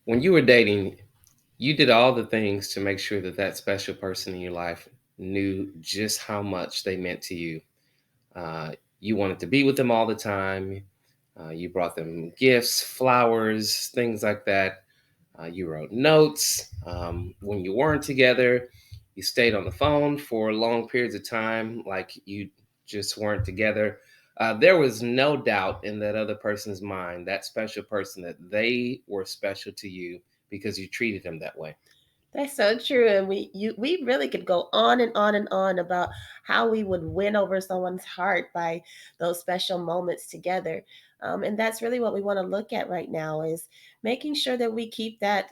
When you were dating, you did all the things to make sure that that special person in your life knew just how much they meant to you. You wanted to be with them all the time. You brought them gifts, flowers, things like that. You wrote notes. When you weren't together, you stayed on the phone for long periods of time, like you just weren't together. There was no doubt in that other person's mind, that special person, that they were special to you because you treated them that way. That's so true. And we really could go on and on and on about how we would win over someone's heart by those special moments together. And that's really what we want to look at right now is making sure that we keep that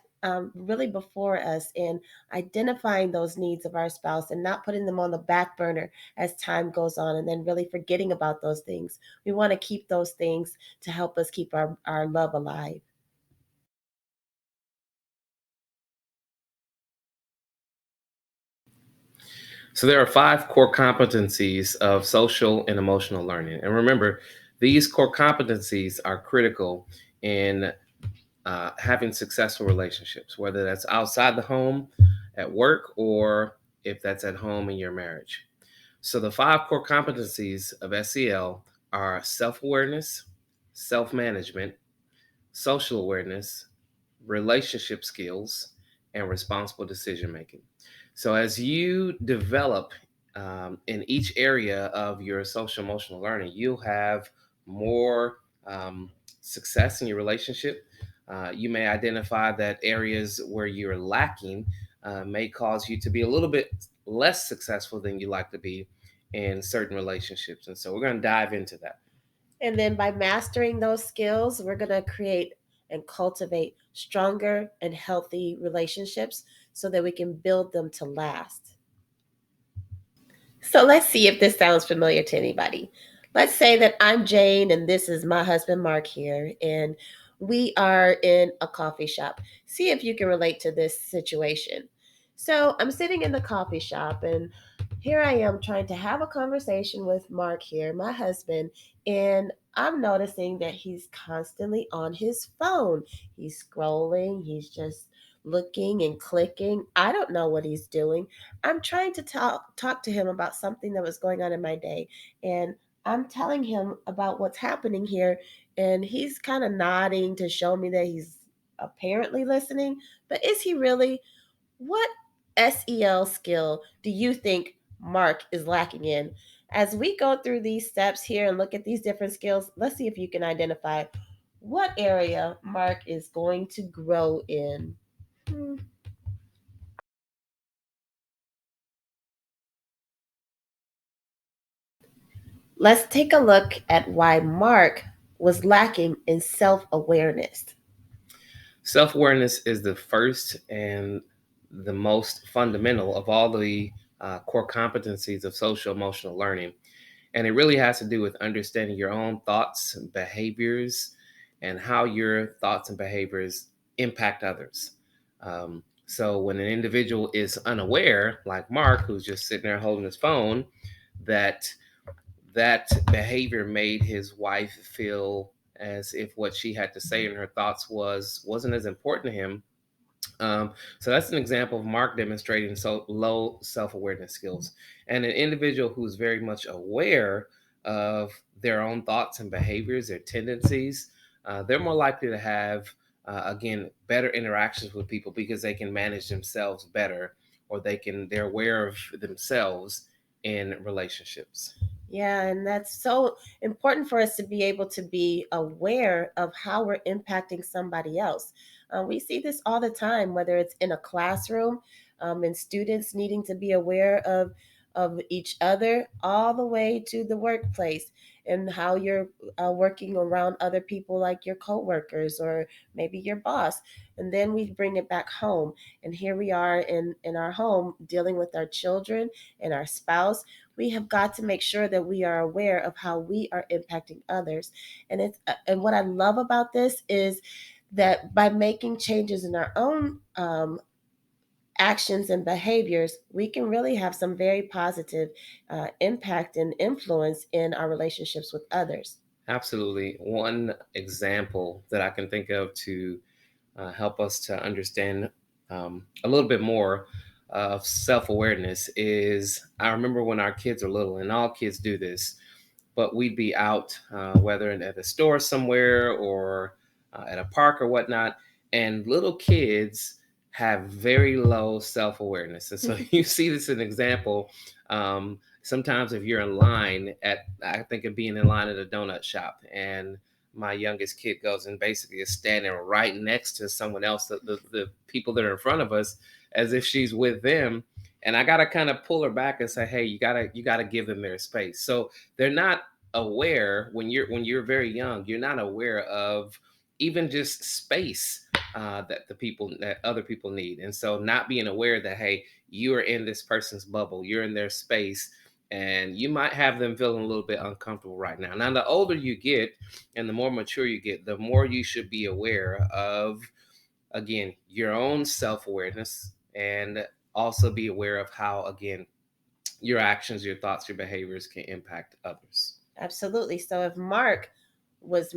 really before us and identifying those needs of our spouse and not putting them on the back burner as time goes on and then really forgetting about those things. We want to keep those things to help us keep our love alive. So there are five core competencies of social and emotional learning. And remember, these core competencies are critical in having successful relationships, whether that's outside the home, at work, or if that's at home in your marriage. So the five core competencies of SEL are self awareness, self management, social awareness, relationship skills, and responsible decision making. So, as you develop in each area of your social emotional learning, you'll have more success in your relationship. You may identify that areas where you're lacking may cause you to be a little bit less successful than you like to be in certain relationships. And so, we're going to dive into that. And then by mastering those skills, we're going to create and cultivate stronger and healthy relationships so that we can build them to last. So let's see if this sounds familiar to anybody. Let's say that I'm Jane and this is my husband Mark here, and we are in a coffee shop. See if you can relate to this situation. So I'm sitting in the coffee shop, and here I am trying to have a conversation with Mark here, my husband, and I'm noticing that he's constantly on his phone. He's scrolling, he's just looking and clicking. I don't know what he's doing. I'm trying to talk to him about something that was going on in my day, and I'm telling him about what's happening here, and he's kind of nodding to show me that he's apparently listening. But is he really? What SEL skill do you think Mark is lacking in? As we go through these steps here and look at these different skills, let's see if you can identify what area Mark is going to grow in. Hmm. Let's take a look at why Mark was lacking in self awareness. Self awareness is the first and the most fundamental of all the core competencies of social emotional learning. And it really has to do with understanding your own thoughts and behaviors and how your thoughts and behaviors impact others. So when an individual is unaware, like Mark, who's just sitting there holding his phone, that that behavior made his wife feel as if what she had to say and her thoughts wasn't as important to him. So that's an example of Mark demonstrating so low self-awareness skills. And an individual who's very much aware of their own thoughts and behaviors, their tendencies, they're more likely to have, again, better interactions with people because they can manage themselves better, or they're aware of themselves in relationships. Yeah, and that's so important for us to be able to be aware of how we're impacting somebody else. We see this all the time, whether it's in a classroom and students needing to be aware of each other, all the way to the workplace and how you're working around other people like your coworkers or maybe your boss. And then we bring it back home. And here we are in our home dealing with our children and our spouse. We have got to make sure that we are aware of how we are impacting others. And what I love about this is that by making changes in our own actions and behaviors, we can really have some very positive impact and influence in our relationships with others. Absolutely. One example that I can think of to help us to understand a little bit more of self awareness is I remember when our kids are little, and all kids do this, but we'd be out, whether at a store somewhere or at a park or whatnot, and little kids have very low self awareness. And so you see this as an example. Sometimes if you're in line I think of being in line at a donut shop, and my youngest kid goes and basically is standing right next to someone else, the people that are in front of us, as if she's with them. And I gotta kind of pull her back and say, hey, you gotta give them their space. So they're not aware when you're very young. You're not aware of even just space that other people need, and so not being aware that hey, you are in this person's bubble, you're in their space, and you might have them feeling a little bit uncomfortable right now. Now, the older you get and the more mature you get, the more you should be aware of, again, your own self-awareness, and also be aware of how, again, your actions, your thoughts, your behaviors can impact others. Absolutely. So if Mark was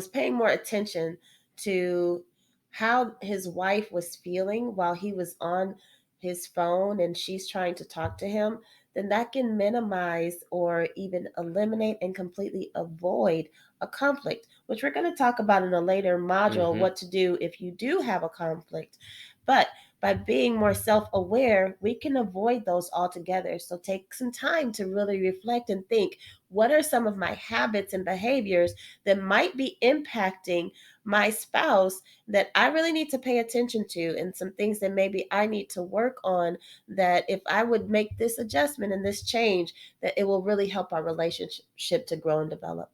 paying more attention to how his wife was feeling while he was on his phone and she's trying to talk to him, then that can minimize or even eliminate and completely avoid a conflict, which we're going to talk about in a later module, Hmm. what to do if you do have a conflict. But by being more self aware, we can avoid those altogether. So take some time to really reflect and think, what are some of my habits and behaviors that might be impacting my spouse that I really need to pay attention to, and some things that maybe I need to work on, that if I would make this adjustment and this change, that it will really help our relationship to grow and develop.